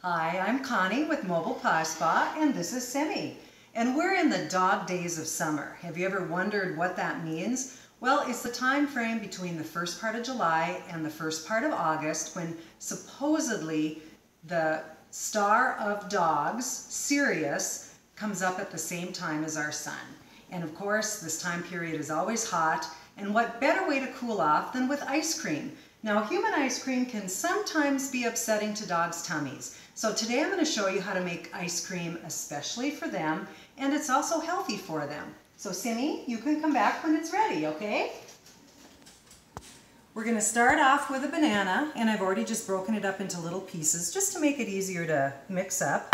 Hi, I'm Connie with Mobile Paw Spa, and this is Simi. And we're in the dog days of summer. Have you ever wondered what that means? Well, it's the time frame between the first part of July and the first part of August when supposedly the star of dogs, Sirius, comes up at the same time as our sun. And of course, this time period is always hot, and what better way to cool off than with ice cream? Now, human ice cream can sometimes be upsetting to dogs' tummies. So today I'm going to show you how to make ice cream especially for them, and it's also healthy for them. So Simi, you can come back when it's ready, okay? We're going to start off with a banana, and I've already just broken it up into little pieces just to make it easier to mix up.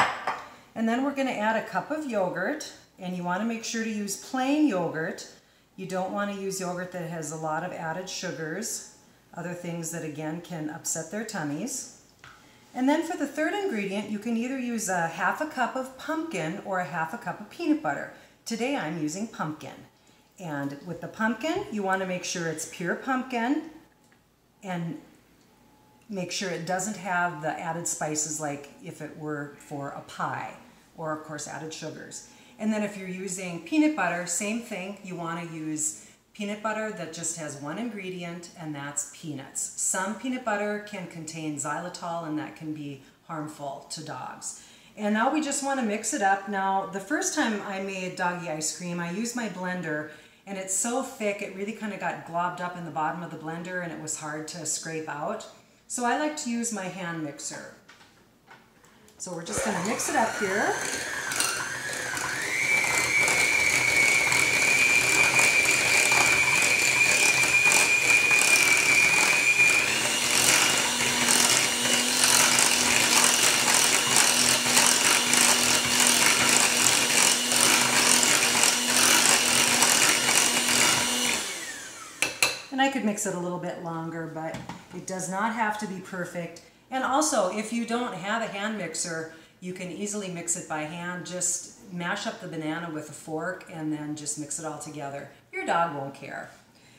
And then we're going to add a cup of yogurt, and you want to make sure to use plain yogurt. You don't want to use yogurt that has a lot of added sugars, other things that again can upset their tummies. And then for the third ingredient, you can either use a half a cup of pumpkin or a half a cup of peanut butter. Today I'm using pumpkin. And with the pumpkin, you want to make sure it's pure pumpkin and make sure it doesn't have the added spices like if it were for a pie, or of course added sugars. And then if you're using peanut butter, same thing, you want to use peanut butter that just has one ingredient, and that's peanuts. Some peanut butter can contain xylitol, and that can be harmful to dogs. And now we just want to mix it up. Now, the first time I made doggy ice cream, I used my blender, and it's so thick, it really kind of got globbed up in the bottom of the blender, and it was hard to scrape out. So I like to use my hand mixer. So we're just going to mix it up here. And I could mix it a little bit longer, but it does not have to be perfect. And also, if you don't have a hand mixer, you can easily mix it by hand. Just mash up the banana with a fork and then just mix it all together. Your dog won't care.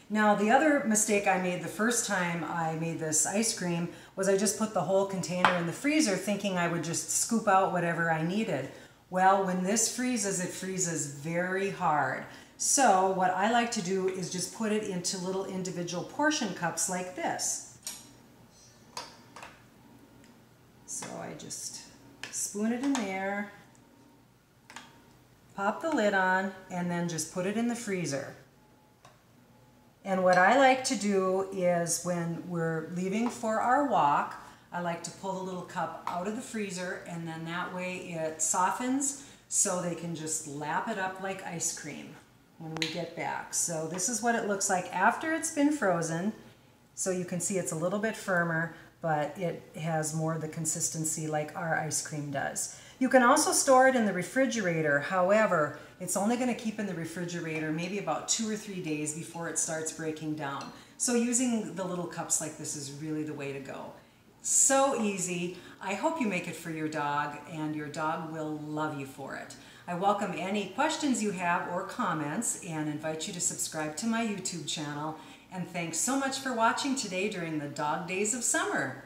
Now, the other mistake I made the first time I made this ice cream was I just put the whole container in the freezer thinking I would just scoop out whatever I needed. Well, when this freezes, it freezes very hard. So what I like to do is just put it into little individual portion cups like this. So I just spoon it in there, pop the lid on, and then just put it in the freezer. And what I like to do is when we're leaving for our walk, I like to pull the little cup out of the freezer, and then that way it softens so they can just lap it up like ice cream when we get back. So this is what it looks like after it's been frozen. So you can see it's a little bit firmer, but it has more the consistency like our ice cream does. You can also store it in the refrigerator. However, it's only going to keep in the refrigerator maybe about 2 or 3 days before it starts breaking down. So using the little cups like this is really the way to go. So easy. I hope you make it for your dog, and your dog will love you for it. I welcome any questions you have or comments and invite you to subscribe to my YouTube channel. And thanks so much for watching today during the dog days of summer.